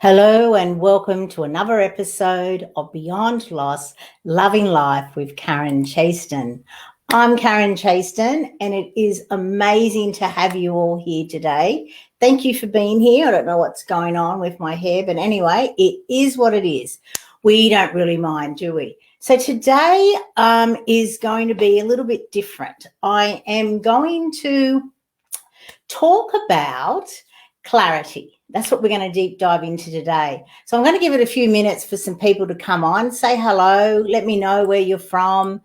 Hello and welcome to another episode of Beyond Loss, Loving Life with Karen Chaston. I'm Karen Chaston and it is amazing to have you all here today. Thank you for being here. I don't know what's going on with my hair, but anyway, it is what it is. We don't really mind, do we? So today is going to be a little bit different. I am going to talk about clarity. That's what we're going to deep dive into today. So I'm going to give it a few minutes for some people to come on, say hello, let me know where you're from.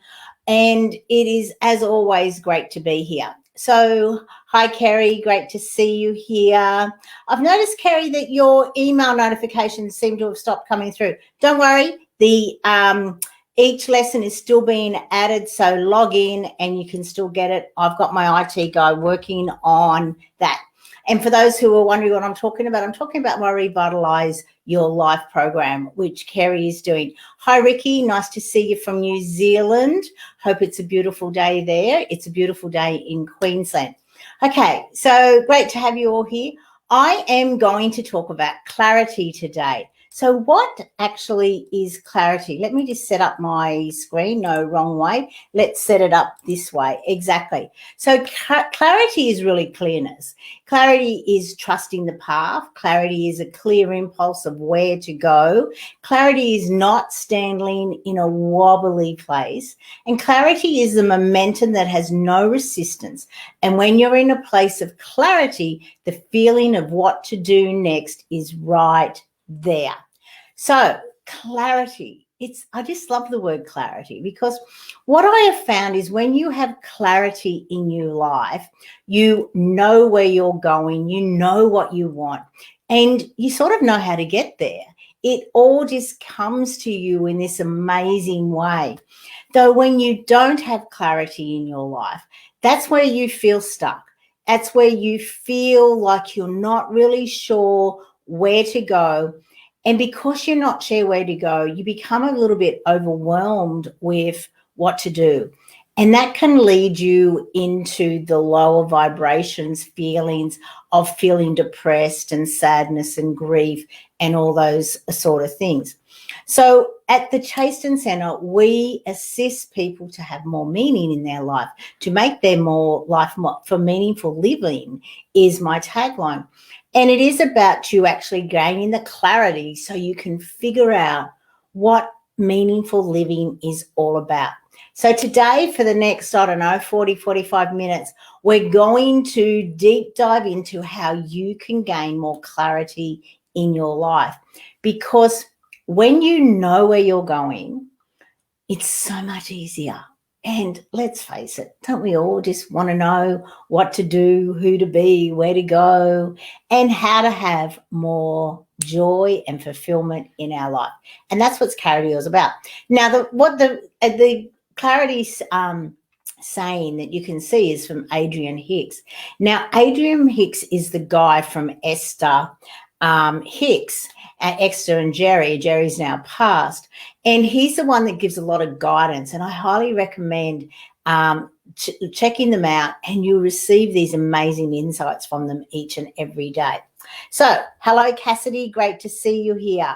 And it is, as always, great to be here. So hi, Kerry, great to see you here. I've noticed, Kerry, that your email notifications seem to have stopped coming through. Don't worry, each lesson is still being added, so log in and you can still get it. I've got my IT guy working on that. And for those who are wondering what I'm talking about my Revitalize Your Life program, which Kerry is doing. Hi, Ricky. Nice to see you from New Zealand. Hope it's a beautiful day there. It's a beautiful day in Queensland. Okay, so great to have you all here. I am going to talk about clarity today. So what actually is clarity? Let me just set up my screen. No, wrong way. Let's set it up this way. Exactly. So clarity is really clearness. Clarity is trusting the path. Clarity is a clear impulse of where to go. Clarity is not standing in a wobbly place. And clarity is the momentum that has no resistance. And when you're in a place of clarity, the feeling of what to do next is right there. So clarity, I just love the word clarity, because what I have found is when you have clarity in your life, you know where you're going, you know what you want, and you sort of know how to get there. It all just comes to you in this amazing way. Though when you don't have clarity in your life, that's where you feel stuck. That's where you feel like you're not really sure where to go. And because you're not sure where to go, you become a little bit overwhelmed with what to do. And that can lead you into the lower vibrations, feelings of feeling depressed and sadness and grief and all those sort of things. So at the Chaston Centre, we assist people to have more meaning in their life, to make their life more for meaningful living is my tagline. And it is about you actually gaining the clarity so you can figure out what meaningful living is all about. So today, for the next, 40, 45 minutes, we're going to deep dive into how you can gain more clarity in your life. Because when you know where you're going, it's so much easier. And let's face it, don't we all just want to know what to do, who to be, where to go, and how to have more joy and fulfillment in our life? And that's what clarity is about. Now, the clarity saying that you can see is from Adrian Hicks. Now, Adrian Hicks is the guy from Esther Hicks, Esther and Jerry. Jerry's now passed. And he's the one that gives a lot of guidance. And I highly recommend checking them out, and you'll receive these amazing insights from them each and every day. So, hello, Cassidy. Great to see you here.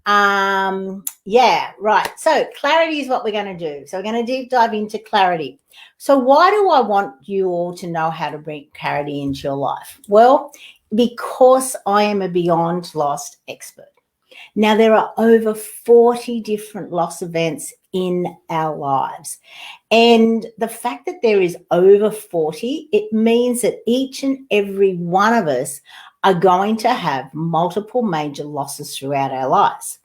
Yeah, right. So clarity is what we're going to do. So we're going to deep dive into clarity. So why do I want you all to know how to bring clarity into your life? Well, because I am a beyond loss expert. Now, there are over 40 different loss events in our lives. And the fact that there is over 40, it means that each and every one of us are going to have multiple major losses throughout our lives.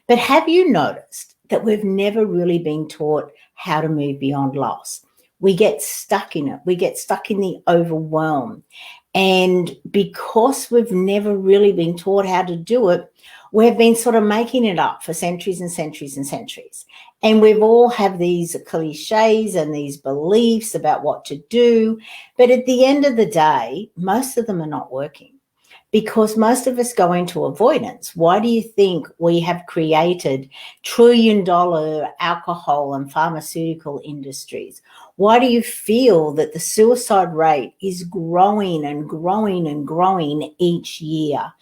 But have you noticed that we've never really been taught how to move beyond loss? We get stuck in it. We get stuck in the overwhelm. And because we've never really been taught how to do it, we've been sort of making it up for centuries and centuries and centuries. And we've all have these clichés and these beliefs about what to do. But at the end of the day, most of them are not working, because most of us go into avoidance. Why do you think we have created trillion-dollar alcohol and pharmaceutical industries? Why do you feel that the suicide rate is growing and growing and growing each year?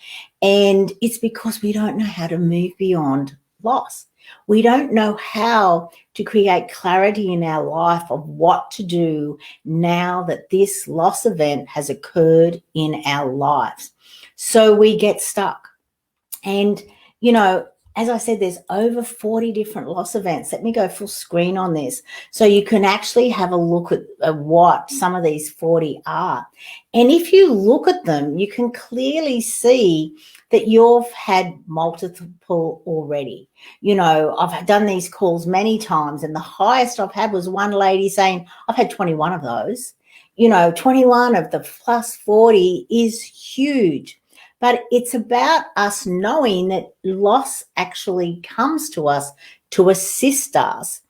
And it's because we don't know how to move beyond loss. We don't know how to create clarity in our life of what to do now that this loss event has occurred in our lives. So we get stuck. And, you know, as I said, there's over 40 different loss events. Let me go full screen on this so you can actually have a look at what some of these 40 are. And if you look at them, you can clearly see that you've had multiple already. You know, I've done these calls many times, and the highest I've had was one lady saying, I've had 21 of those. You know, 21 of the plus 40 is huge. But it's about us knowing that loss actually comes to us to assist us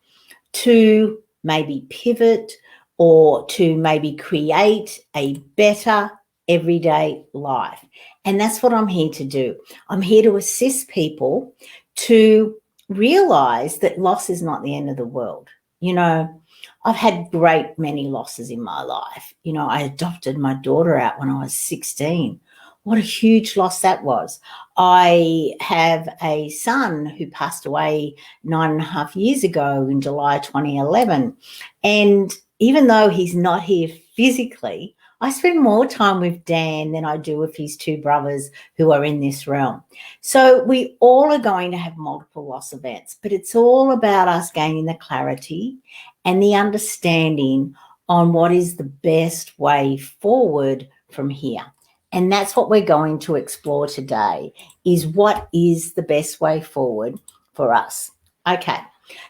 to maybe pivot or to maybe create a better everyday life. And that's what I'm here to do. I'm here to assist people to realize that loss is not the end of the world. You know, I've had great many losses in my life. You know, I adopted my daughter out when I was 16. What a huge loss that was. I have a son who passed away 9.5 years ago in July 2011. And even though he's not here physically, I spend more time with Dan than I do with his two brothers who are in this realm. So we all are going to have multiple loss events, but it's all about us gaining the clarity and the understanding on what is the best way forward from here. And that's what we're going to explore today, is what is the best way forward for us. Okay,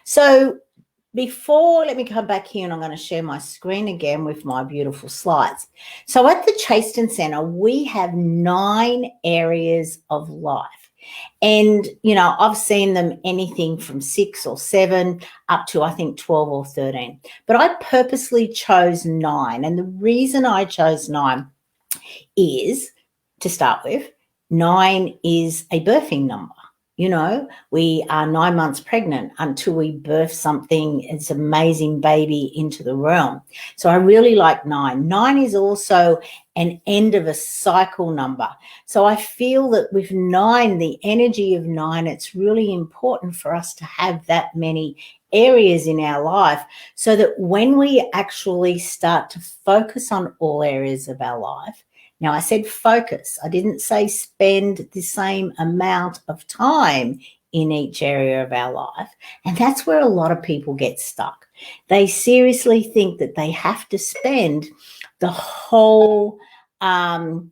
so let me come back here and I'm going to share my screen again with my beautiful slides. So at the Chaston Centre, we have 9 areas of life. And, you know, I've seen them anything from 6 or 7 up to, I think, 12 or 13. But I purposely chose 9. And the reason I chose 9 is, to start with, 9 is a birthing number. You know, we are 9 months pregnant until we birth something, it's an amazing baby into the realm. So I really like 9. 9 is also an end of a cycle number. So I feel that with 9, the energy of 9, it's really important for us to have that many areas in our life so that when we actually start to focus on all areas of our life. Now, I said focus. I didn't say spend the same amount of time in each area of our life. And that's where a lot of people get stuck. They seriously think that they have to spend the whole, same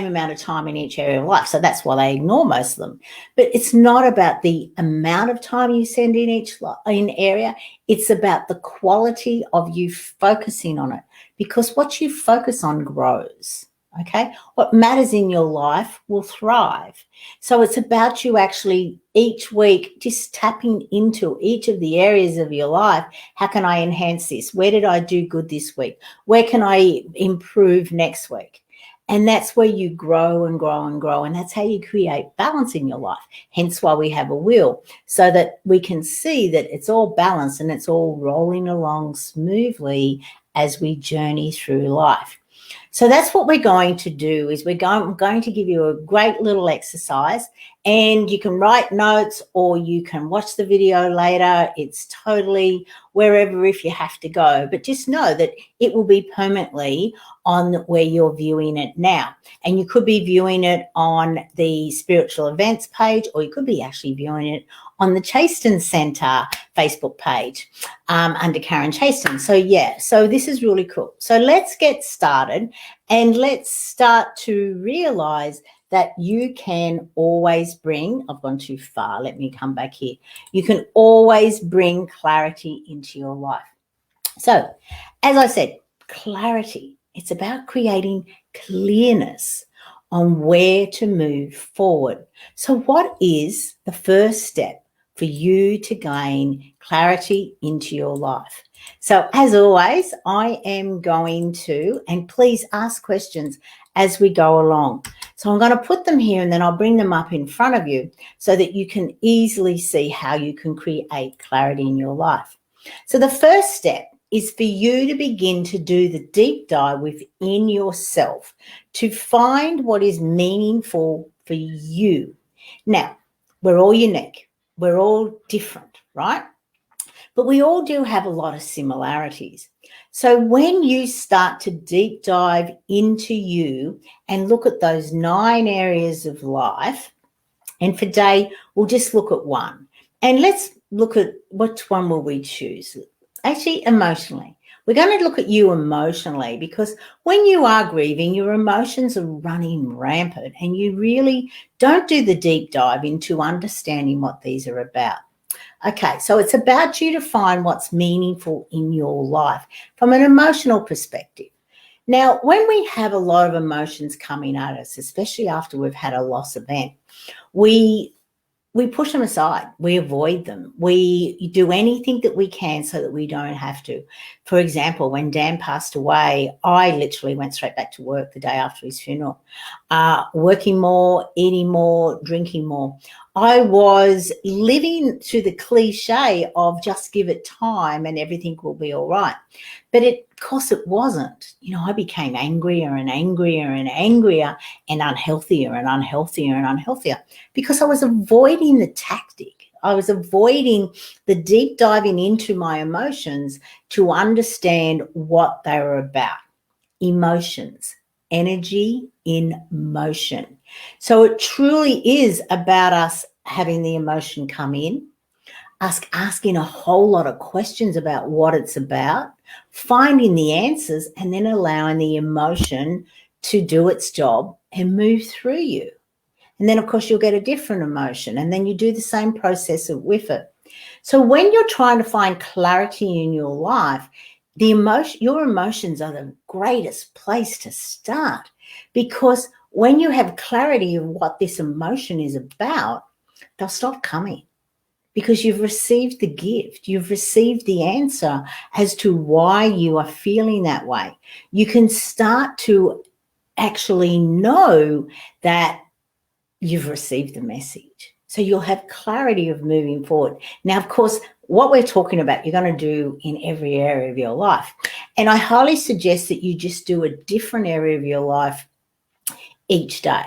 amount of time in each area of life. So that's why they ignore most of them. But it's not about the amount of time you spend in each area. It's about the quality of you focusing on it. Because what you focus on grows, okay? What matters in your life will thrive. So it's about you actually each week just tapping into each of the areas of your life. How can I enhance this? Where did I do good this week? Where can I improve next week? And that's where you grow and grow and grow. And that's how you create balance in your life. Hence why we have a wheel, so that we can see that it's all balanced and it's all rolling along smoothly as we journey through life. So that's what we're going to do, is I'm going to give you a great little exercise, and you can write notes or you can watch the video later. It's totally wherever if you have to go, but just know that it will be permanently on where you're viewing it now. And you could be viewing it on the spiritual events page, or you could be actually viewing it on the Chaston Centre Facebook page under Karen Chaston. So yeah, so this is really cool. So let's get started, and let's start to realize that you can always bring, I've gone too far, let me come back here. You can always bring clarity into your life. So as I said, clarity, it's about creating clearness on where to move forward. So what is the first step for you to gain clarity into your life? So as always, I am going to, and please ask questions as we go along. So I'm going to put them here and then I'll bring them up in front of you so that you can easily see how you can create clarity in your life. So the first step is for you to begin to do the deep dive within yourself to find what is meaningful for you. Now, we're all unique. We're all different, right? But we all do have a lot of similarities. So when you start to deep dive into you and look at those 9 areas of life, and for today, we'll just look at one. And let's look at which one will we choose? Actually, emotionally. We're going to look at you emotionally, because when you are grieving, your emotions are running rampant and you really don't do the deep dive into understanding what these are about. Okay, so it's about you to find what's meaningful in your life from an emotional perspective. Now, when we have a lot of emotions coming at us, especially after we've had a loss event, we push them aside. We avoid them. We do anything that we can so that we don't have to. For example, when Dan passed away, I literally went straight back to work the day after his funeral, working more, eating more, drinking more. I was living to the cliche of just give it time and everything will be all right. But of course it wasn't. I became angrier and angrier and angrier and unhealthier and unhealthier and unhealthier because I was avoiding the tactic. I was avoiding the deep diving into my emotions to understand what they were about. Emotions, energy in motion. So it truly is about us having the emotion come in, us asking a whole lot of questions about what it's about, finding the answers, and then allowing the emotion to do its job and move through you. And then, of course, you'll get a different emotion, and then you do the same process with it. So when you're trying to find clarity in your life, your emotions are the greatest place to start, because when you have clarity of what this emotion is about, they'll stop coming. Because you've received the gift, you've received the answer as to why you are feeling that way. You can start to actually know that you've received the message. So you'll have clarity of moving forward. Now, of course, what we're talking about, you're going to do in every area of your life. And I highly suggest that you just do a different area of your life each day.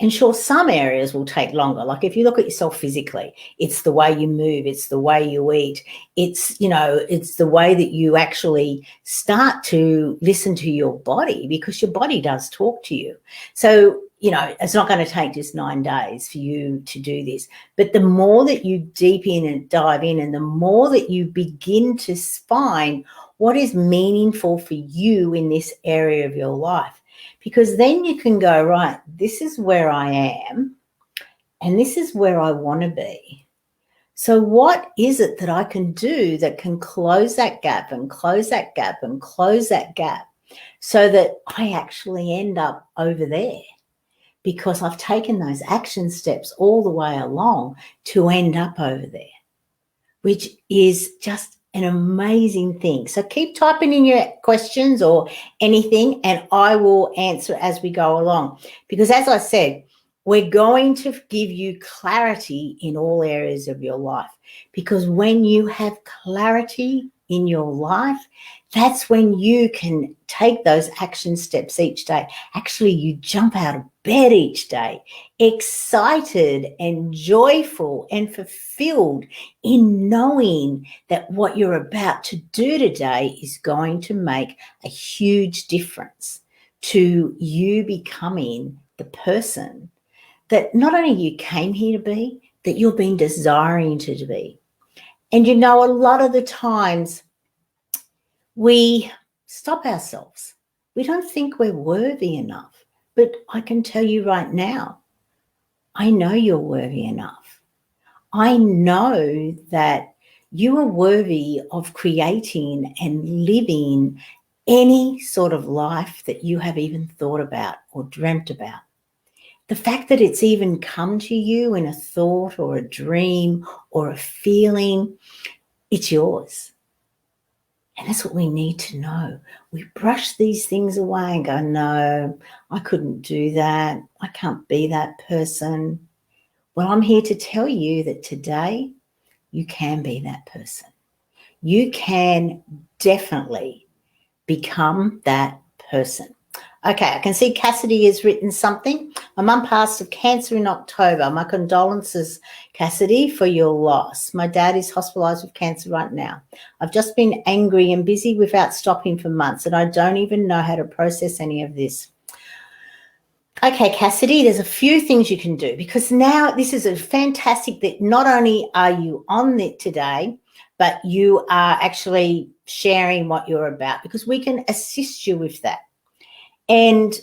And sure, some areas will take longer. Like if you look at yourself physically, it's the way you move, it's the way you eat, it's the way that you actually start to listen to your body, because your body does talk to you. So, it's not going to take just 9 days for you to do this. But the more that you deep in and dive in, and the more that you begin to find what is meaningful for you in this area of your life, because then you can go, right, this is where I am and this is where I want to be. So what is it that I can do that can close that gap and close that gap and close that gap so that I actually end up over there? Because I've taken those action steps all the way along to end up over there, which is just an amazing thing. So keep typing in your questions or anything, and I will answer as we go along. Because as I said, we're going to give you clarity in all areas of your life. Because when you have clarity in your life, that's when you can take those action steps each day. Actually, you jump out of bed each day, excited and joyful and fulfilled in knowing that what you're about to do today is going to make a huge difference to you becoming the person that not only you came here to be, that you've been desiring to be. And a lot of the times we stop ourselves. We don't think we're worthy enough. But I can tell you right now, I know you're worthy enough. I know that you are worthy of creating and living any sort of life that you have even thought about or dreamt about. The fact that it's even come to you in a thought or a dream or a feeling, it's yours. And that's what we need to know. We brush these things away and go, no, I couldn't do that. I can't be that person. Well, I'm here to tell you that today you can be that person. you can definitely become that person. Okay, I can see Cassidy has written something. My mum passed of cancer in October. My condolences, Cassidy, for your loss. My dad is hospitalised with cancer right now. I've just been angry and busy without stopping for months, and I don't even know how to process any of this. Okay, Cassidy, there's a few things you can do, because now this is a fantastic that not only are you on it today, but you are actually sharing what you're about, because we can assist you with that. And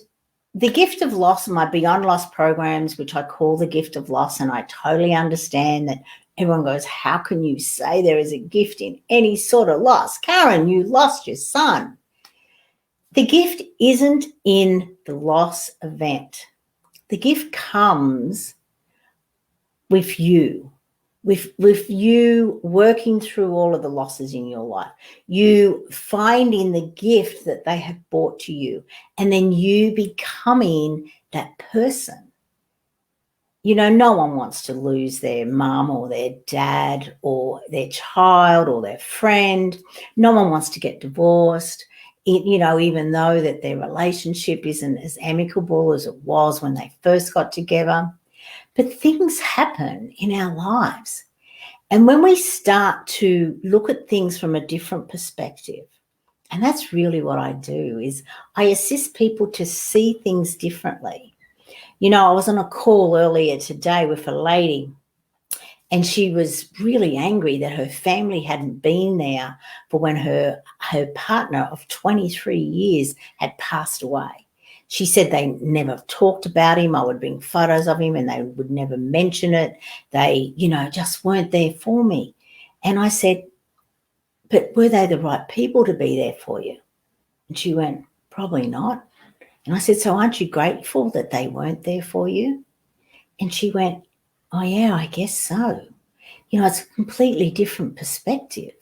the gift of loss, my Beyond Loss programs, which I call the gift of loss, and I totally understand that everyone goes, how can you say there is a gift in any sort of loss? Karen, you lost your son. The gift isn't in the loss event. The gift comes with you. With you working through all of the losses in your life, you finding the gift that they have brought to you, and then you becoming that person. You know, no one wants to lose their mum or their dad or their child or their friend. No one wants to get divorced, you know, even though that their relationship isn't as amicable as it was when they first got together. But things happen in our lives. And when we start to look at things from a different perspective, and that's really what I do, is I assist people to see things differently. You know, I was on a call earlier today with a lady, and she was really angry that her family hadn't been there for when her partner of 23 years had passed away. She said they never talked about him. I would bring photos of him and they would never mention it. They, you know, just weren't there for me. And I said, but were they the right people to be there for you? And she went, probably not. And I said, so aren't you grateful that they weren't there for you? And she went, oh, yeah, I guess so. You know, it's a completely different perspective.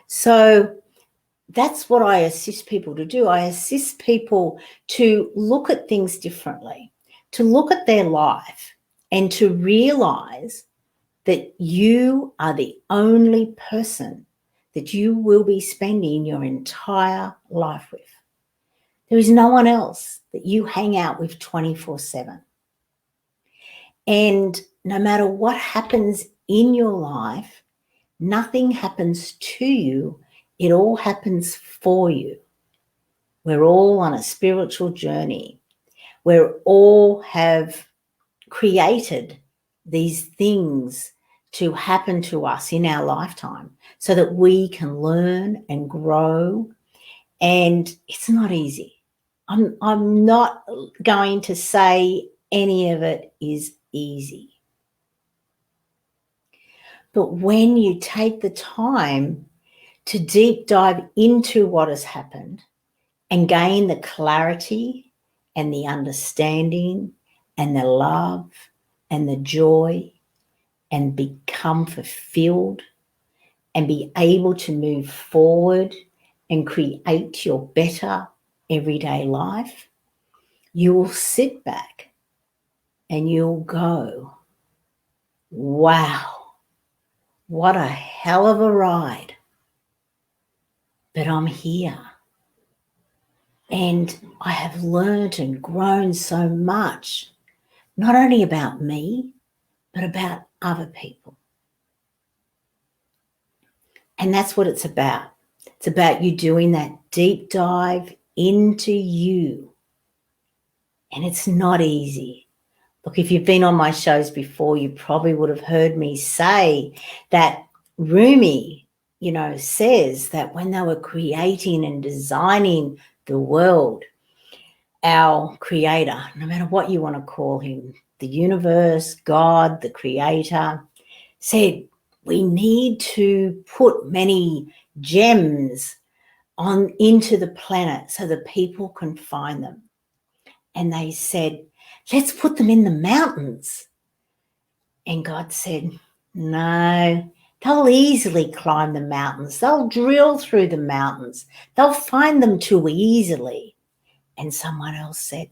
So that's what I assist people to do. I assist people to look at things differently, to look at their life and to realize that you are the only person that you will be spending your entire life with. There is no one else that you hang out with 24/7. And no matter what happens in your life, nothing happens to you. It all happens for you. We're all on a spiritual journey. We all have created these things to happen to us in our lifetime so that we can learn and grow. And it's not easy. I'm not going to say any of it is easy. But when you take the time to deep dive into what has happened and gain the clarity and the understanding and the love and the joy and become fulfilled and be able to move forward and create your better everyday life, you will sit back and you'll go, wow, what a hell of a ride. But I'm here. And I have learned and grown so much, not only about me, but about other people. And that's what it's about. It's about you doing that deep dive into you. And it's not easy. Look, if you've been on my shows before, you probably would have heard me say that Rumi, you know, says that when they were creating and designing the world, our creator, no matter what you want to call him, the universe, God, the creator, said we need to put many gems on into the planet so that people can find them. And they said, let's put them in the mountains. And God said, no, they'll easily climb the mountains. They'll drill through the mountains. They'll find them too easily. And someone else said,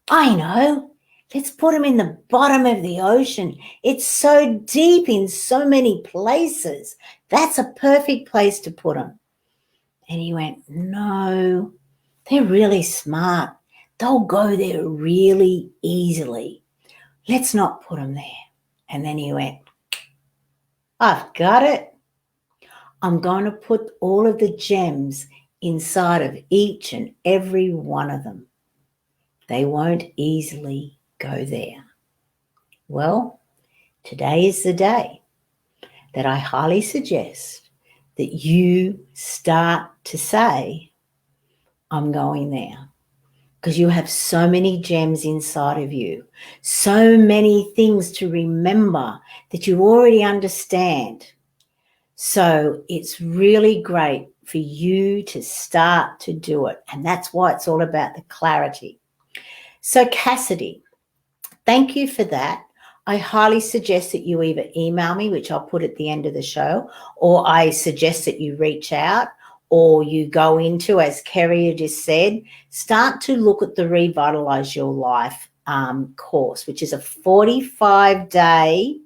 I know, Let's put them in the bottom of the ocean. It's so deep in so many places. That's a perfect place to put them. And he went, no, they're really smart. They'll go there really easily. Let's not put them there. And then he went, I've got it. I'm going to put all of the gems inside of each and every one of them. They won't easily go there. Well, today is the day that I highly suggest that you start to say, I'm going there. Because you have so many gems inside of you, so many things to remember that you already understand. So it's really great for you to start to do it. And that's why it's all about the clarity. So Cassidy, thank you for that. I highly suggest that you either email me, which I'll put at the end of the show, or I suggest that you reach out, or you go into, as Kerry just said, start to look at the Revitalize Your Life course, which is a 45-day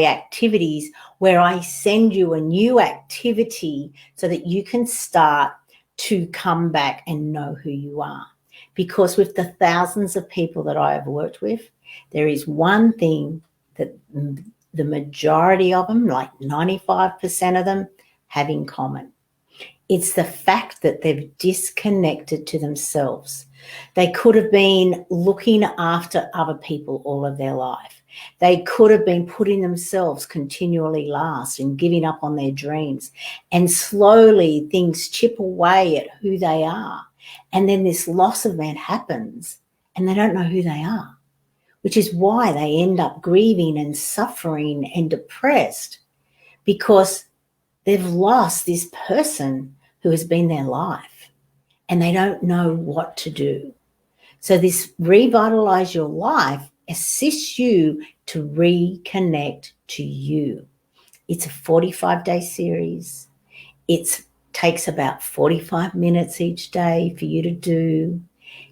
activities where I send you a new activity so that you can start to come back and know who you are. Because with the thousands of people that I have worked with, there is one thing that the majority of them, like 95% of them, have in common. It's the fact that they've disconnected to themselves. They could have been looking after other people all of their life. They could have been putting themselves continually last and giving up on their dreams. And slowly things chip away at who they are. And then this loss event happens and they don't know who they are, which is why they end up grieving and suffering and depressed, because they've lost this person who has been their life and they don't know what to do. So this Revitalize Your Life assists you to reconnect to you. It's a 45-day series. It takes about 45 minutes each day for you to do.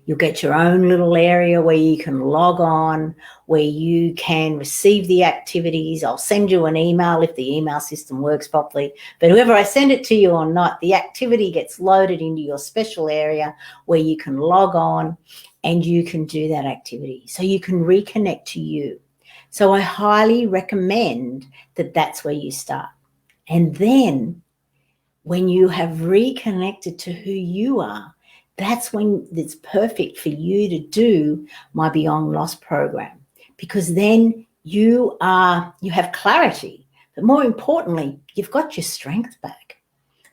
You'll get your own little area where you can log on, where you can receive the activities. I'll send you an email if the email system works properly. But whoever I send it to you or not, the activity gets loaded into your special area where you can log on and you can do that activity. So you can reconnect to you. So I highly recommend that that's where you start. And then when you have reconnected to who you are, that's when it's perfect for you to do my Beyond Loss program, because then you have clarity, but more importantly, you've got your strength back.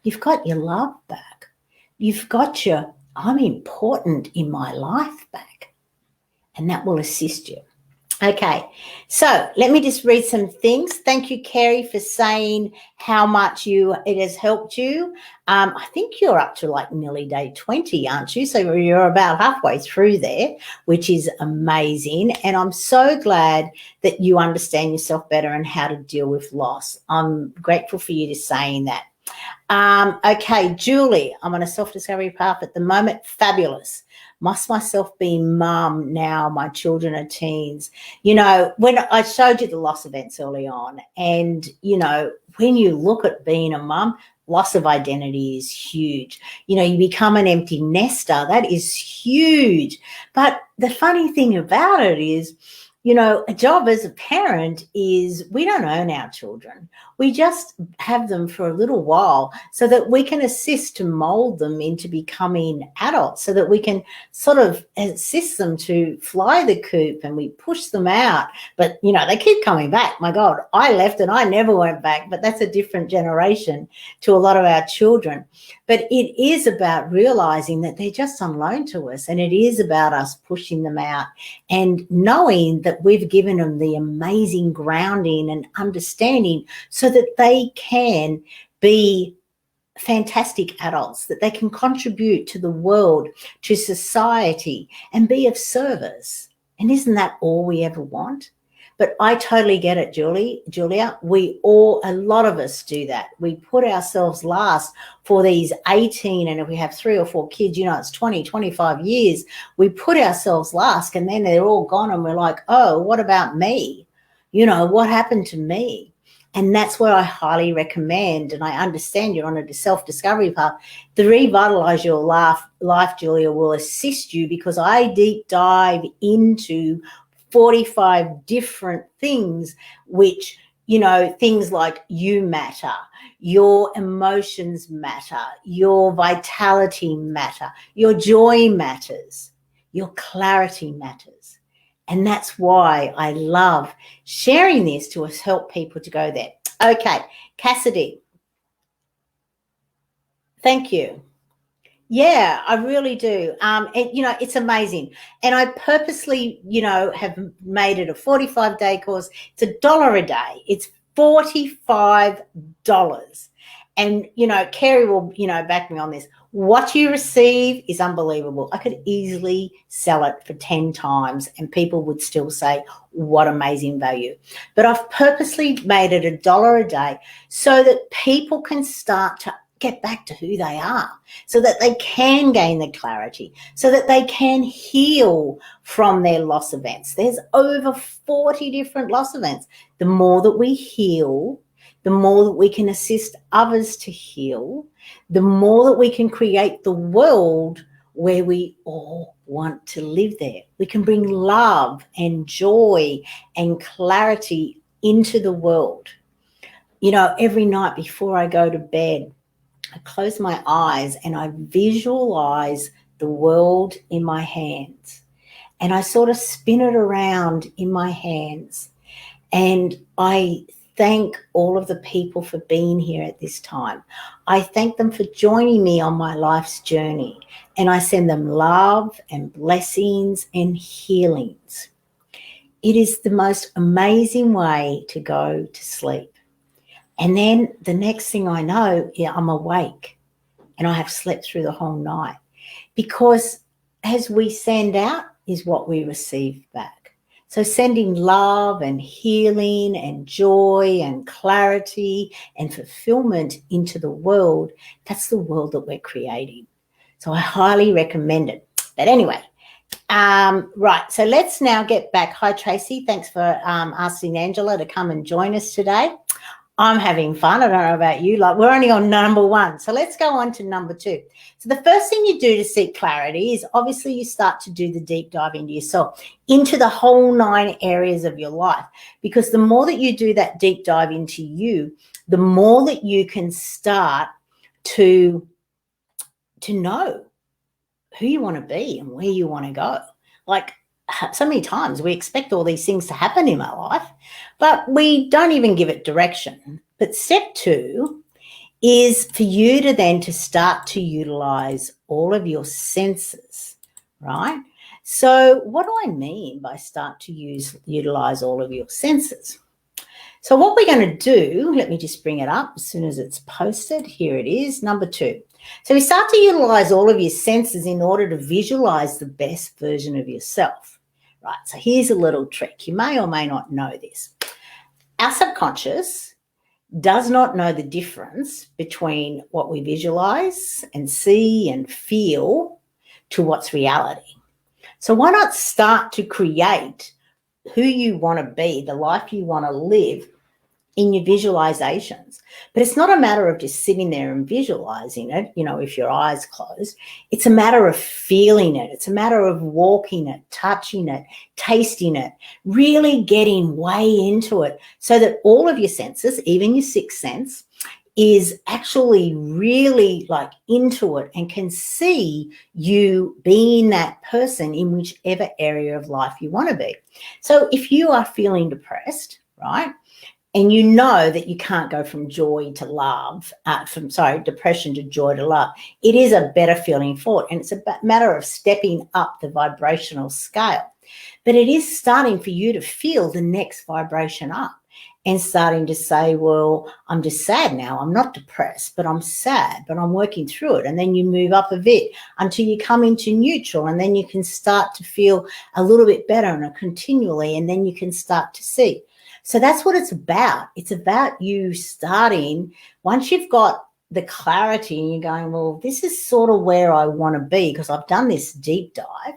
You've got your love back. You've got your I'm important in my life back, and that will assist you. Okay, so let me just read some things. Thank you, Kerry, for saying how much it has helped you. I think you're up to like nearly day 20, aren't you? So you're about halfway through there, which is amazing. And I'm so glad that you understand yourself better and how to deal with loss. I'm grateful for you to saying that. Okay, Julie, I'm on a self-discovery path at the moment. Fabulous. Must myself be mum now my children are teens? You know, when I showed you the loss events early on, and, you know, when you look at being a mum, loss of identity is huge. You know, you become an empty nester. That is huge. But the funny thing about it is, you know, a job as a parent is we don't own our children. We just have them for a little while so that we can assist to mold them into becoming adults, so that we can sort of assist them to fly the coop, and we push them out. But, you know, they keep coming back. My God, I left and I never went back, but that's a different generation to a lot of our children. But it is about realizing that they're just on loan to us, and it is about us pushing them out and knowing that we've given them the amazing grounding and understanding so that they can be fantastic adults, that they can contribute to the world, to society, and be of service. And isn't that all we ever want? But I totally get it, Julia. A lot of us do that. We put ourselves last for these 18, and if we have 3 or 4 kids, it's 20, 25 years. We put ourselves last, and then they're all gone, and we're like, oh, what about me? What happened to me? And that's where I highly recommend, and I understand you're on a self-discovery path. The Revitalize Your Life, Julia, will assist you, because I deep dive into 45 different things, which, things like you matter, your emotions matter, your vitality matter, your joy matters, your clarity matters. And that's why I love sharing this to help people to go there. Okay, Cassidy, thank you. Yeah, I really do. And, it's amazing. And I purposely, have made it a 45-day course. It's $1 a day. It's $45. And, Kerry will, back me on this. What you receive is unbelievable. I could easily sell it for 10 times and people would still say, what amazing value. But I've purposely made it $1 a day so that people can start to get back to who they are, so that they can gain the clarity, so that they can heal from their loss events. There's over 40 different loss events. The more that we heal, the more that we can assist others to heal, the more that we can create the world where we all want to live there. We can bring love and joy and clarity into the world. Every night before I go to bed, I close my eyes and I visualize the world in my hands, and I sort of spin it around in my hands, and I thank all of the people for being here at this time. I thank them for joining me on my life's journey, and I send them love and blessings and healings. It is the most amazing way to go to sleep. And then the next thing I know, I'm awake and I have slept through the whole night, because as we send out is what we receive back. So sending love and healing and joy and clarity and fulfillment into the world, that's the world that we're creating. So I highly recommend it. But anyway, right, so let's now get back. Hi, Tracy. Thanks for asking Angela to come and join us today. I'm having fun. I don't know about you. We're only on number 1. So let's go on to number 2. So the first thing you do to seek clarity is obviously you start to do the deep dive into yourself, into the whole 9 areas of your life, because the more that you do that deep dive into you, the more that you can start to know who you want to be and where you want to go. So many times we expect all these things to happen in our life, but we don't even give it direction. But step 2 is for you to then to start to utilize all of your senses, right? So what do I mean by start to utilize all of your senses? So what we're going to do, let me just bring it up as soon as it's posted. Here it is, number 2. So we start to utilize all of your senses in order to visualize the best version of yourself. Right, so here's a little trick. You may or may not know this. Our subconscious does not know the difference between what we visualize and see and feel to what's reality. So why not start to create who you want to be, the life you want to live in your visualizations? But it's not a matter of just sitting there and visualizing it, if your eyes closed. It's a matter of feeling it. It's a matter of walking it, touching it, tasting it, really getting way into it, so that all of your senses, even your 6th sense, is actually really into it and can see you being that person in whichever area of life you want to be. So if you are feeling depressed, right, and you know that you can't go from joy to love, depression to joy to love, it is a better feeling for it. And it's a matter of stepping up the vibrational scale. But it is starting for you to feel the next vibration up. and starting to say, well, I'm just sad now. I'm not depressed, but I'm sad, but I'm working through it. And then you move up a bit until you come into neutral, and then you can start to feel a little bit better and continually, and then you can start to see. So that's what it's about. It's about you starting, once you've got the clarity and you're going, well, this is sort of where I want to be because I've done this deep dive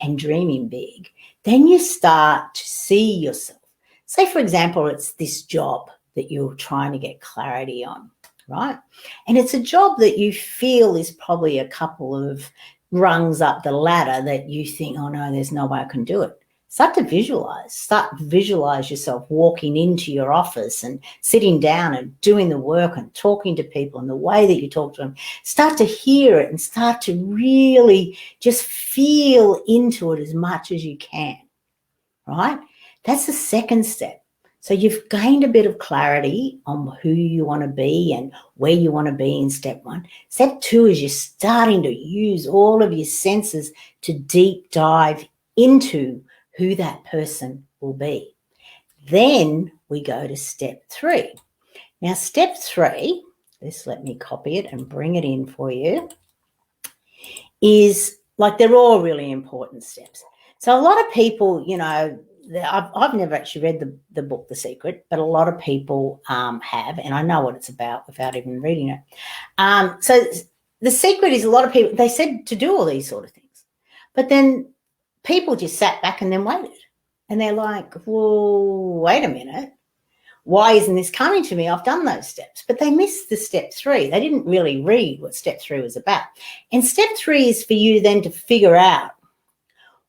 and dreaming big, then you start to see yourself. Say, for example, it's this job that you're trying to get clarity on, right? And it's a job that you feel is probably a couple of rungs up the ladder that you think, oh, no, there's no way I can do it. Start to visualize yourself walking into your office and sitting down and doing the work and talking to people and the way that you talk to them. Start to hear it and start to really just feel into it as much as you can, right? That's the second step. So you've gained a bit of clarity on who you want to be and where you want to be in step one. Step two is you're starting to use all of your senses to deep dive into who that person will be. Then we go to step three. Now, step three, just let me copy it and bring it in for you, is like they're all really important steps. So a lot of people, you know, I've never actually read the book, The Secret, but a lot of people have, and I know what it's about without even reading it. So The Secret is a lot of people, they said to do all these sort of things, but then people just sat back and then waited. And they're like, well, wait a minute. Why isn't this coming to me? I've done those steps. But they missed the step three. They didn't really read what step three was about. And step three is for you then to figure out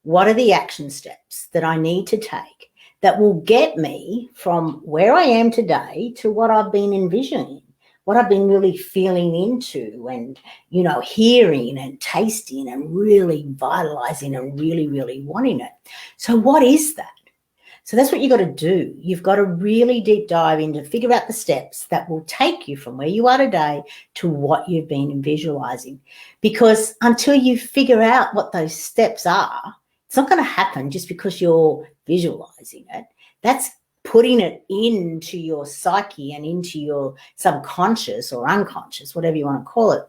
what are the action steps that I need to take that will get me from where I am today to what I've been envisioning, what I've been really feeling into and, you know, hearing and tasting and really vitalizing and really, really wanting it. So what is that? So that's what you've got to do. You've got to really deep dive into figure out the steps that will take you from where you are today to what you've been visualizing. Because until you figure out what those steps are, it's not going to happen just because you're visualizing it. That's putting it into your psyche and into your subconscious or unconscious, whatever you want to call it.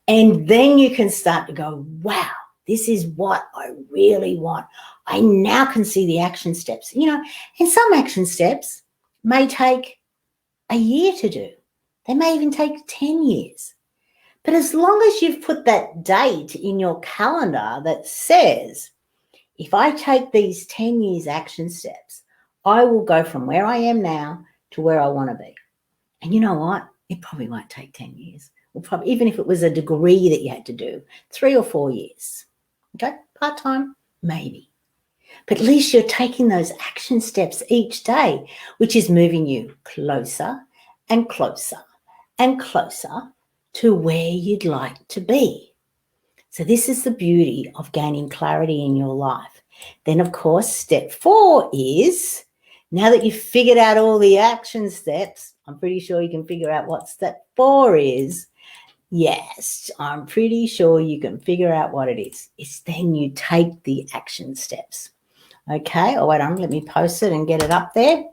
And then you can start to go, wow, this is what I really want. I now can see the action steps, you know, and some action steps may take a year to do. They may even take 10 years. But as long as you've put that date in your calendar that says, if I take these 10 years action steps, I will go from where I am now to where I want to be. And you know what? It probably won't take 10 years. Well, probably, even if it was a degree that you had to do, 3 or 4 years. Okay? Part-time, maybe. But at least you're taking those action steps each day, which is moving you closer and closer and closer to where you'd like to be. So this is the beauty of gaining clarity in your life. Then, of course, step 4 is, now that you've figured out all the action steps, I'm pretty sure you can figure out what step 4 is. Yes, I'm pretty sure you can figure out what it is. It's then you take the action steps. Okay, oh, wait on, let me post it and get it up there.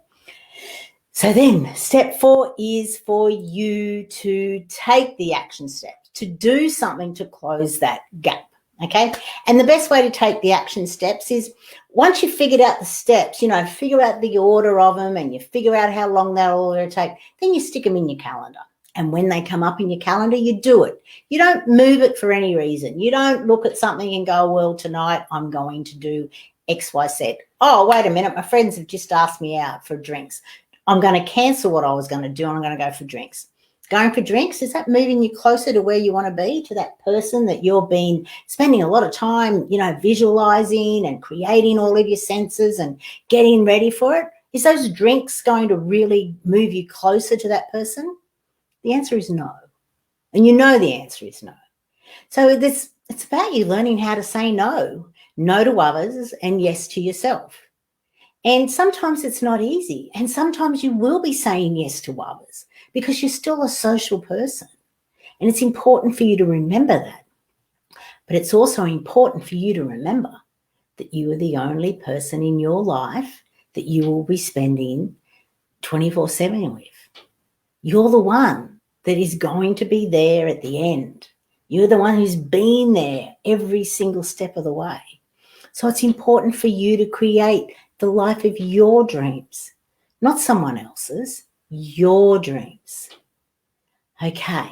So then step 4 is for you to take the action steps, to do something to close that gap, okay? And the best way to take the action steps is once you've figured out the steps, you know, figure out the order of them and you figure out how long they're all going to take, then you stick them in your calendar. And when they come up in your calendar, you do it. You don't move it for any reason. You don't look at something and go, well, tonight I'm going to do X, Y, Z. Oh, wait a minute, my friends have just asked me out for drinks. I'm going to cancel what I was going to do and I'm going to go for drinks. Going for drinks, is that moving you closer to where you want to be, to that person that you've been spending a lot of time, you know, visualizing and creating all of your senses and getting ready for it? Is those drinks going to really move you closer to that person? The answer is no. And you know the answer is no. So it's about you learning how to say no to others and yes to yourself. And sometimes it's not easy. And sometimes you will be saying yes to others because you're still a social person. And it's important for you to remember that. But it's also important for you to remember that you are the only person in your life that you will be spending 24/7 with. You're the one that is going to be there at the end. You're the one who's been there every single step of the way. So it's important for you to create the life of your dreams, not someone else's, your dreams. Okay.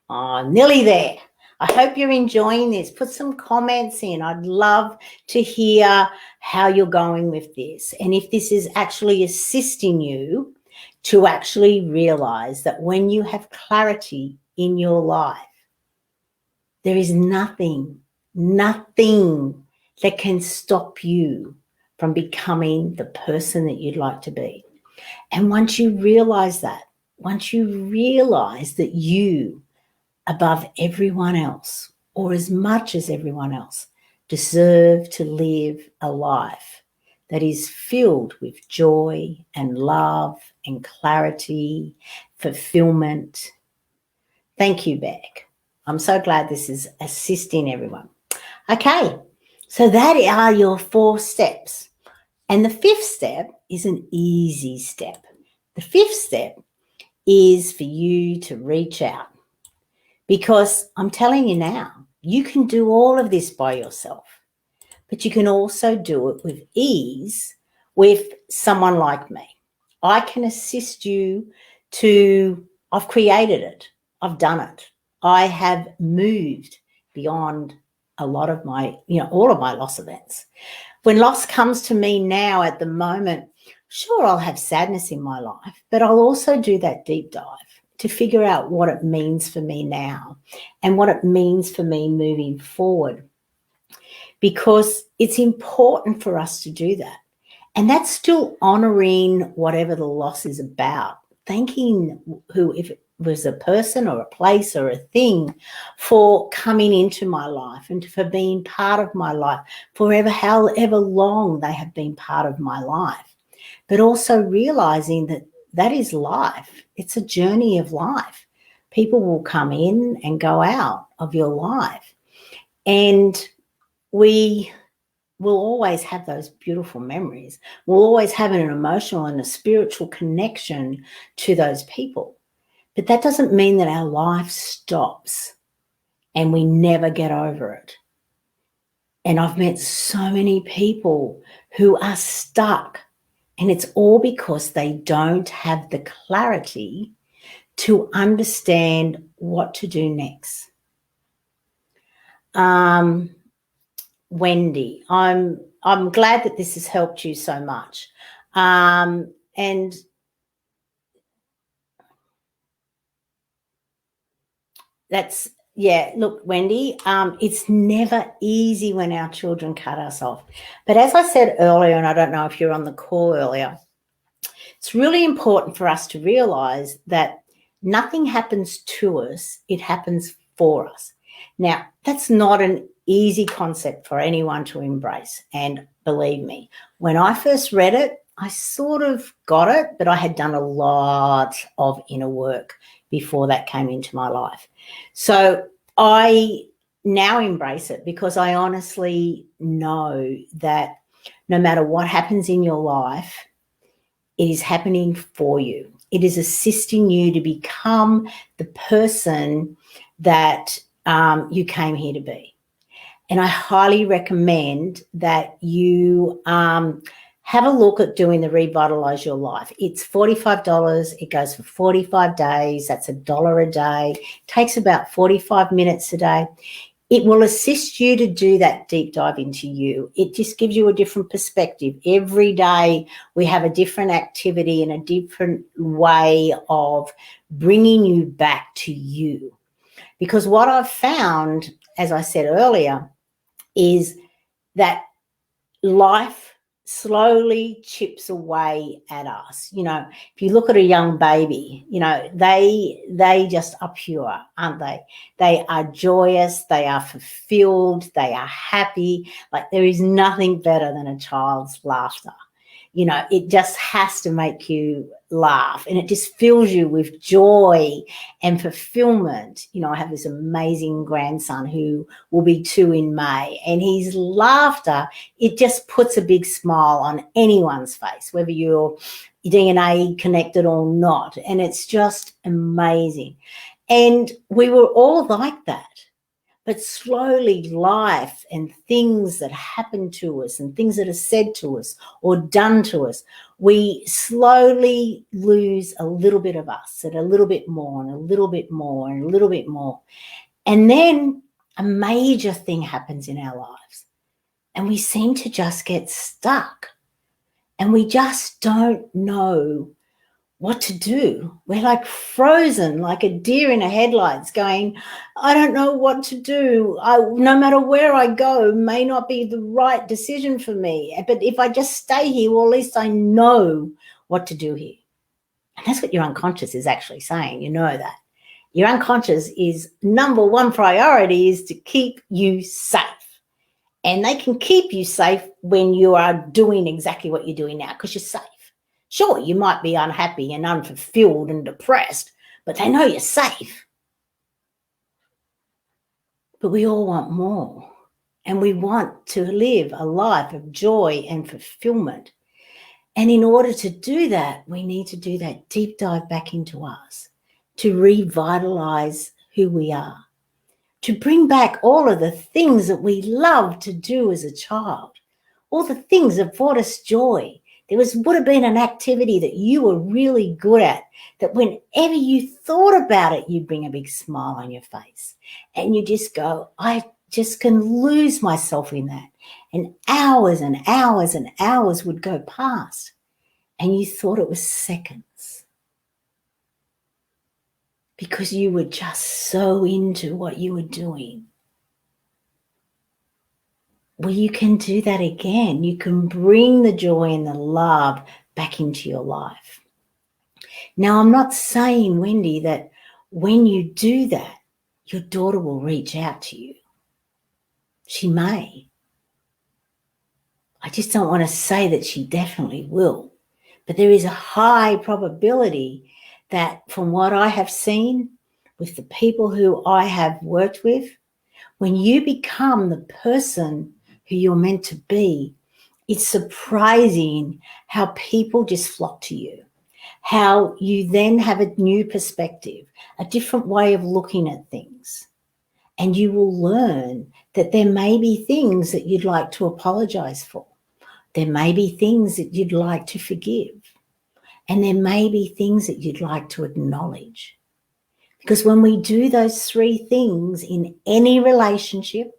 Oh, nearly there. I hope you're enjoying this. Put some comments in. I'd love to hear how you're going with this. And if this is actually assisting you to actually realize that when you have clarity in your life, there is nothing that can stop you from becoming the person that you'd like to be. And once you realize that, you, above everyone else, or as much as everyone else, deserve to live a life that is filled with joy and love and clarity, fulfillment. Thank you, Beck. I'm so glad this is assisting everyone. Okay, so that are your 4 steps. And the 5th step is an easy step. The 5th step is for you to reach out. Because I'm telling you now, you can do all of this by yourself, but you can also do it with ease with someone like me. I can assist you I've created it. I've done it. I have moved beyond a lot of all of my loss events. When loss comes to me now at the moment, sure, I'll have sadness in my life, but I'll also do that deep dive to figure out what it means for me now and what it means for me moving forward, because it's important for us to do that. And that's still honoring whatever the loss is about, thanking if it was a person or a place or a thing, for coming into my life and for being part of my life forever, however long they have been part of my life. But also realizing that is life. It's a journey of life. People will come in and go out of your life. And we will always have those beautiful memories. We'll always have an emotional and a spiritual connection to those people. But that doesn't mean that our life stops and we never get over it. And I've met so many people who are stuck, and it's all because they don't have the clarity to understand what to do next. Wendy, I'm glad that this has helped you so much. And that's, yeah, look, Wendy, it's never easy when our children cut us off. But as I said earlier, and I don't know if you're on the call earlier, it's really important for us to realize that nothing happens to us, it happens for us. Now, that's not an easy concept for anyone to embrace. And believe me, when I first read it, I sort of got it, but I had done a lot of inner work before that came into my life. So I now embrace it because I honestly know that no matter what happens in your life, it is happening for you. It is assisting you to become the person that you came here to be. And I highly recommend that you have a look at doing the Revitalize Your Life. It's $45. It goes for 45 days. That's $1 a day. It takes about 45 minutes a day. It will assist you to do that deep dive into you. It just gives you a different perspective. Every day we have a different activity and a different way of bringing you back to you. Because what I've found, as I said earlier, is that life slowly chips away at us. You know, if you look at a young baby, you know, they just are pure, aren't they? They are joyous, they are fulfilled, they are happy. Like, there is nothing better than a child's laughter. You know, it just has to make you laugh, and it just fills you with joy and fulfillment. You know, I have this amazing grandson who will be 2 in May, and his laughter, it just puts a big smile on anyone's face, whether you're, DNA connected or not. And it's just amazing. And we were all like that. But slowly life and things that happen to us and things that are said to us or done to us, we slowly lose a little bit of us and a little bit more and a little bit more and a little bit more. And then a major thing happens in our lives and we seem to just get stuck and we just don't know what to do. We're like frozen, like a deer in a headlights going, I don't know what to do. No matter where I go may not be the right decision for me. But if I just stay here, well, at least I know what to do here. And that's what your unconscious is actually saying. You know that. Your unconscious is number one priority is to keep you safe. And they can keep you safe when you are doing exactly what you're doing now because you're safe. Sure, you might be unhappy and unfulfilled and depressed, but they know you're safe. But we all want more, and we want to live a life of joy and fulfillment. And in order to do that, we need to do that deep dive back into us, to revitalize who we are, to bring back all of the things that we loved to do as a child, all the things that brought us joy. There would have been an activity that you were really good at, that whenever you thought about it, you'd bring a big smile on your face. And you just go, I just can lose myself in that. And hours and hours and hours would go past. And you thought it was seconds. Because you were just so into what you were doing. Well, you can do that again. You can bring the joy and the love back into your life. Now, I'm not saying, Wendy, that when you do that, your daughter will reach out to you. She may. I just don't want to say that she definitely will. But there is a high probability that from what I have seen with the people who I have worked with, when you become the person who you're meant to be, it's surprising how people just flock to you, how you then have a new perspective, a different way of looking at things. And you will learn that there may be things that you'd like to apologize for. There may be things that you'd like to forgive. And there may be things that you'd like to acknowledge. Because when we do those three things in any relationship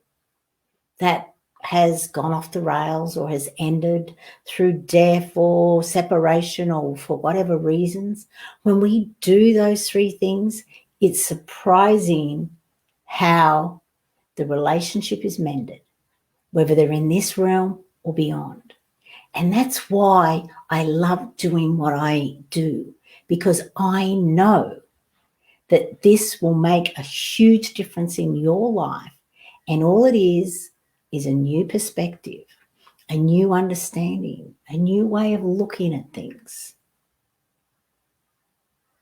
that has gone off the rails or has ended through death or separation or for whatever reasons, when we do those three things, it's surprising how the relationship is mended, whether they're in this realm or beyond. And that's why I love doing what I do, because I know that this will make a huge difference in your life. And all it is a new perspective, a new understanding, a new way of looking at things.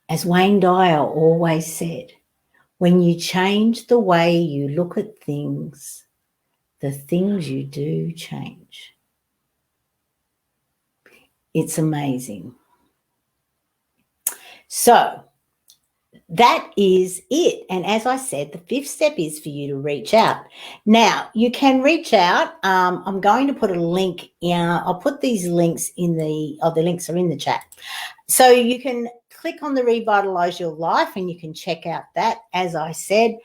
As Wayne Dyer always said, when you change the way you look at things, the things you do change. It's amazing. So that is it. And as I said, the fifth step is for you to reach out. Now, you can reach out. I'm going to put a link in. I'll put these links in the links are in the chat. So you can click on the Revitalize Your Life and you can check out that. As I said,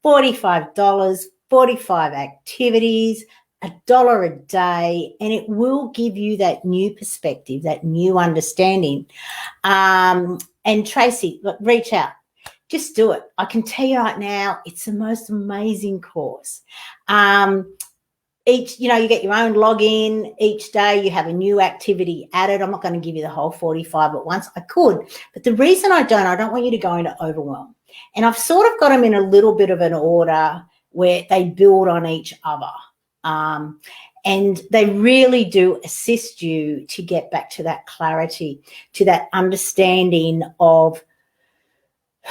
$45, 45 activities, $1 a day, and it will give you that new perspective, that new understanding. And Tracy, look, reach out. Just do it. I can tell you right now, it's the most amazing course. You get your own login. Each day you have a new activity added. I'm not going to give you the whole 45 at once. I could, but the reason I don't want you to go into overwhelm. And I've sort of got them in a little bit of an order where they build on each other. And they really do assist you to get back to that clarity, to that understanding of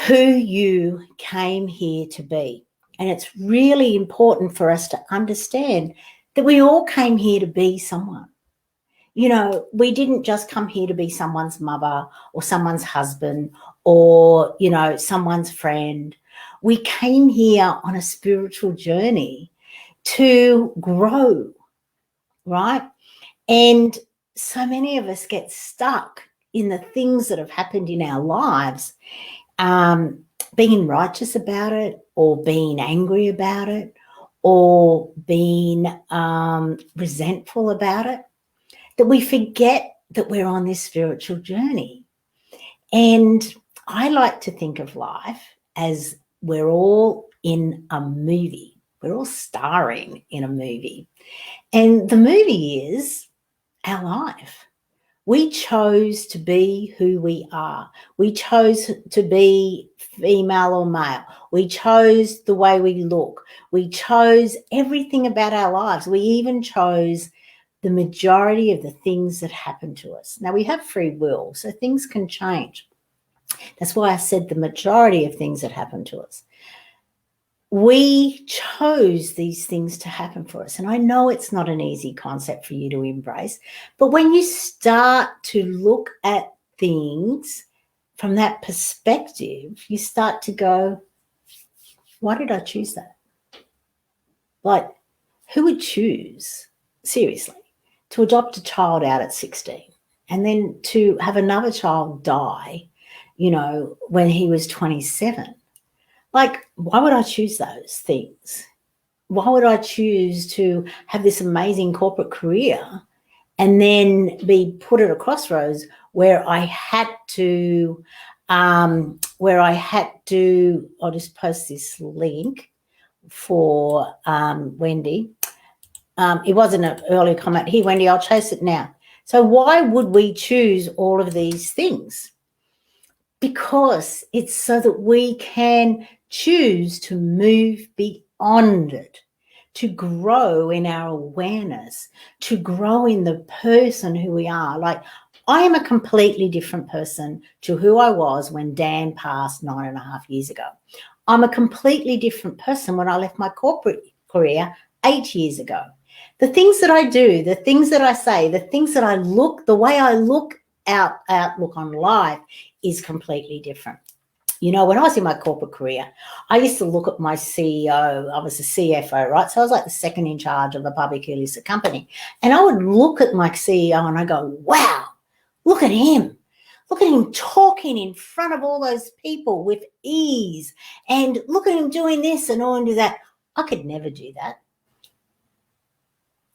who you came here to be. And it's really important for us to understand that we all came here to be someone. we didn't just come here to be someone's mother or someone's husband or, someone's friend. We came here on a spiritual journey to grow, right? And so many of us get stuck in the things that have happened in our lives, being righteous about it or being angry about it or being resentful about it, that we forget that we're on this spiritual journey. And I like to think of life as we're all in a movie. We're all starring in a movie. And the movie is our life. We chose to be who we are. We chose to be female or male. We chose the way we look. We chose everything about our lives. We even chose the majority of the things that happen to us. Now, we have free will, so things can change. That's why I said the majority of things that happen to us. We chose these things to happen for us. And I know it's not an easy concept for you to embrace, but when you start to look at things from that perspective, you start to go, why did I choose that? Like, who would choose, seriously, to adopt a child out at 16 and then to have another child die, when he was 27? Like, why would I choose those things? Why would I choose to have this amazing corporate career and then be put at a crossroads where I had to, I'll just post this link for Wendy. It wasn't an early comment. Here, Wendy, I'll chase it now. So why would we choose all of these things? Because it's so that we can choose to move beyond it, to grow in our awareness, to grow in the person who we are. Like, I am a completely different person to who I was when Dan passed 9.5 years ago. I'm a completely different person when I left my corporate career 8 years ago. The things that I do, the things that I say, the things that I look, the way I look outlook on life is completely different. When I was in my corporate career, I used to look at my CEO. I was a CFO, right? So I was like the second in charge of a publicly listed company. And I would look at my CEO and I go, wow, look at him. Look at him talking in front of all those people with ease. And look at him doing this and all and do that. I could never do that.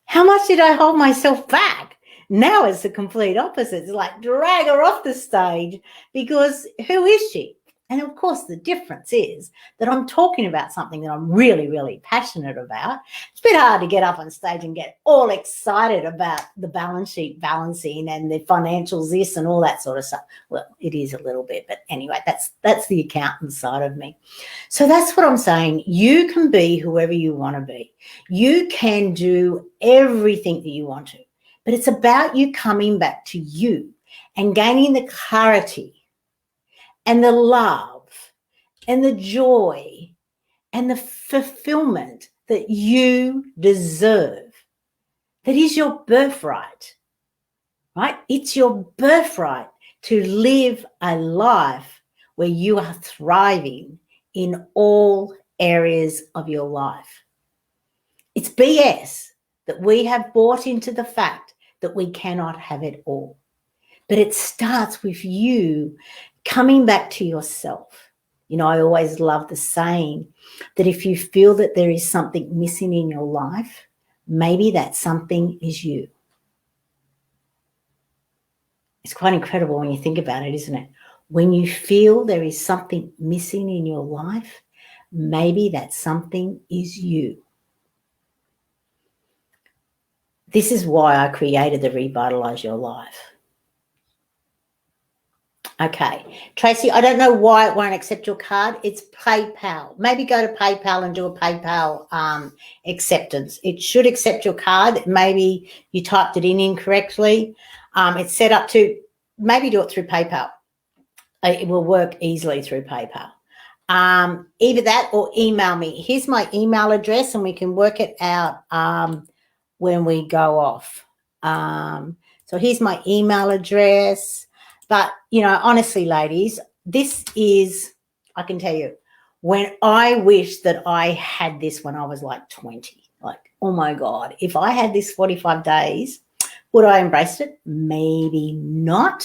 How much did I hold myself back? Now it's the complete opposite. It's like, drag her off the stage, because who is she? And of course, the difference is that I'm talking about something that I'm really, really passionate about. It's a bit hard to get up on stage and get all excited about the balance sheet balancing and the financials, this and all that sort of stuff. Well, it is a little bit, but anyway, that's the accountant side of me. So that's what I'm saying. You can be whoever you want to be. You can do everything that you want to, but it's about you coming back to you and gaining the clarity and the love and the joy and the fulfillment that you deserve. That is your birthright, right? It's your birthright to live a life where you are thriving in all areas of your life. It's BS that we have bought into the fact that we cannot have it all. But it starts with you coming back to yourself. I always love the saying that if you feel that there is something missing in your life, maybe that something is you. It's quite incredible when you think about it, isn't it? When you feel there is something missing in your life, maybe that something is you. This is why I created the Revitalize Your Life. Okay, Tracy, I don't know why it won't accept your card. It's PayPal. Maybe go to PayPal and do a PayPal acceptance. It should accept your card. Maybe you typed it in incorrectly. It's set up to maybe do it through PayPal. It will work easily through PayPal. Either that or email me. Here's my email address and we can work it out when we go off. So here's my email address. But, honestly, ladies, this is, I can tell you, when I wish that I had this when I was like 20, like, oh my God, if I had this 45 days, would I embrace it? Maybe not.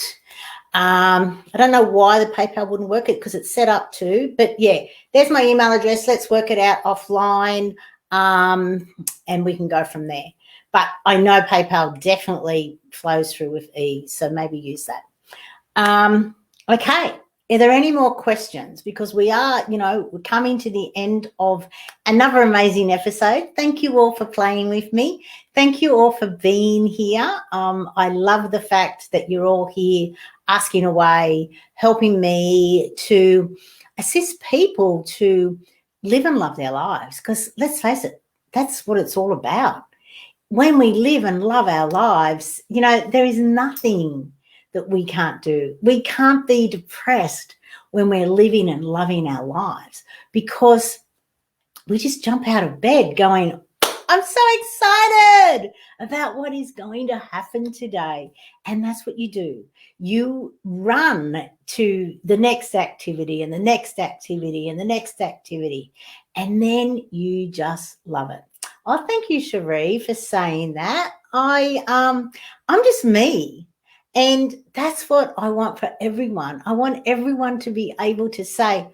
I don't know why the PayPal wouldn't work it because it's set up to, but yeah, there's my email address. Let's work it out offline, and we can go from there. But I know PayPal definitely flows through with ease, so maybe use that. Okay. Are there any more questions? Because we are, we're coming to the end of another amazing episode. Thank you all for playing with me. Thank you all for being here. I love the fact that you're all here asking away, helping me to assist people to live and love their lives. Because let's face it, that's what it's all about. When we live and love our lives, there is nothing that we can't do. We can't be depressed when we're living and loving our lives because we just jump out of bed going, I'm so excited about what is going to happen today. And that's what you do. You run to the next activity and the next activity and the next activity, and then you just love it. Oh, thank you, Cherie, for saying that. I'm just me. And that's what I want for everyone. I want everyone to be able to say,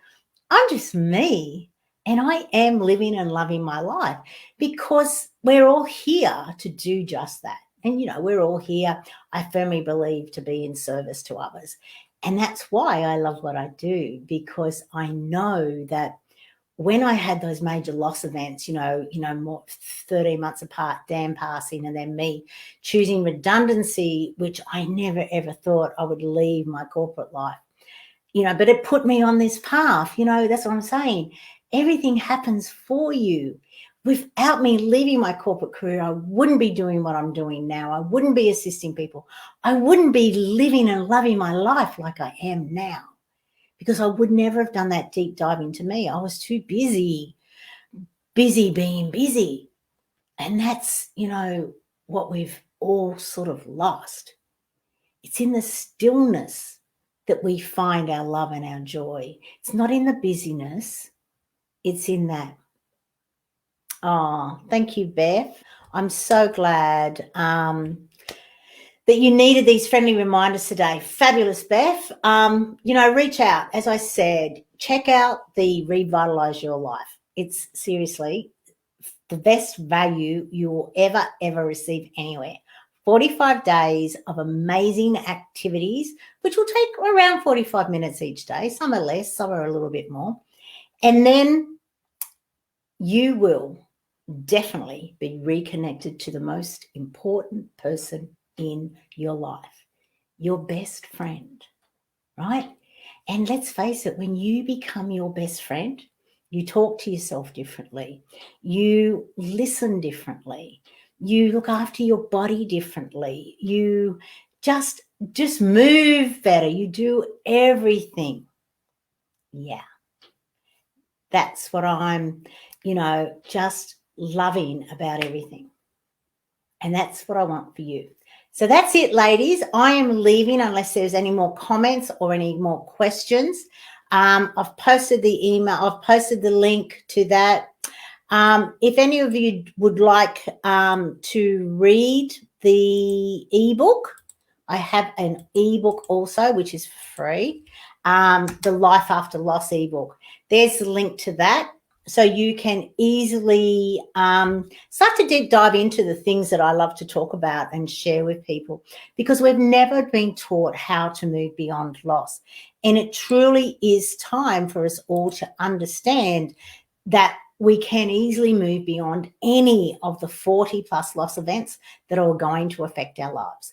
I'm just me and I am living and loving my life, because we're all here to do just that. And, we're all here, I firmly believe, to be in service to others. And that's why I love what I do, because I know that when I had those major loss events, more 13 months apart, Dan passing, and then me choosing redundancy, which I never, ever thought I would leave my corporate life, but it put me on this path. That's what I'm saying. Everything happens for you. Without me leaving my corporate career, I wouldn't be doing what I'm doing now. I wouldn't be assisting people. I wouldn't be living and loving my life like I am now, because I would never have done that deep dive into me. I was too busy being busy. And that's, what we've all sort of lost. It's in the stillness that we find our love and our joy. It's not in the busyness. It's in that. Oh, thank you, Beth. I'm so glad that you needed these friendly reminders today. Fabulous, Beth. Reach out. As I said, check out the Revitalize Your Life. It's seriously the best value you will ever receive anywhere. 45 days of amazing activities, which will take around 45 minutes each day. Some are less, some are a little bit more. And then you will definitely be reconnected to the most important person in your life, your best friend, right? And let's face it, when you become your best friend, you talk to yourself differently, you listen differently, you look after your body differently, you just move better, you do everything. Yeah, that's what I'm, just loving about everything. And that's what I want for you. So that's it, ladies. I am leaving unless there's any more comments or any more questions. I've posted the email. I've posted the link to that. If any of you would like to read the ebook, I have an ebook also, which is free, the Life After Loss ebook. There's the link to that. So you can easily start to deep dive into the things that I love to talk about and share with people, because we've never been taught how to move beyond loss. And it truly is time for us all to understand that we can easily move beyond any of the 40 plus loss events that are going to affect our lives.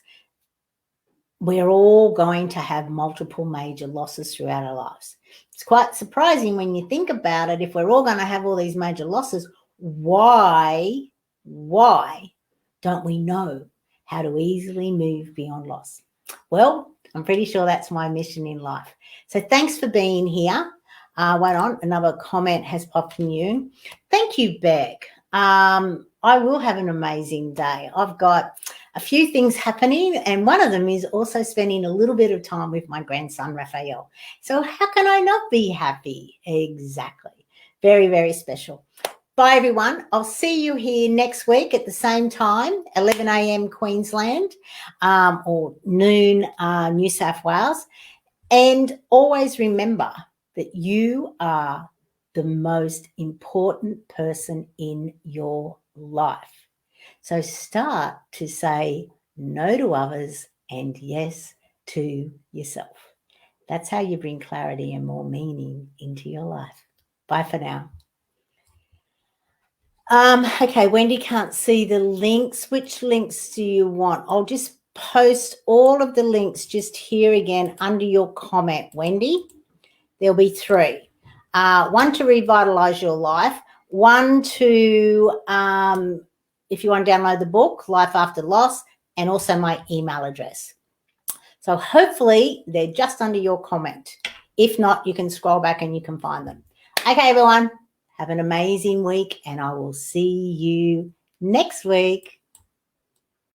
We're all going to have multiple major losses throughout our lives. It's quite surprising when you think about it. If we're all going to have all these major losses, why don't we know how to easily move beyond loss? Well, I'm pretty sure that's my mission in life. So thanks for being here. Wait on, another comment has popped from you. Thank you, Beck. I will have an amazing day. I've got a few things happening, and one of them is also spending a little bit of time with my grandson, Raphael. So how can I not be happy? Exactly. Very, very special. Bye, everyone. I'll see you here next week at the same time, 11 a.m. Queensland or noon New South Wales. And always remember that you are the most important person in your life. So start to say no to others and yes to yourself. That's how you bring clarity and more meaning into your life. Bye for now. Okay, Wendy can't see the links. Which links do you want? I'll just post all of the links just here again under your comment, Wendy. There'll be 3. One to revitalize your life, one to if you want to download the book, Life After Loss, and also my email address. So hopefully they're just under your comment. If not, you can scroll back and you can find them. Okay, everyone, have an amazing week, and I will see you next week.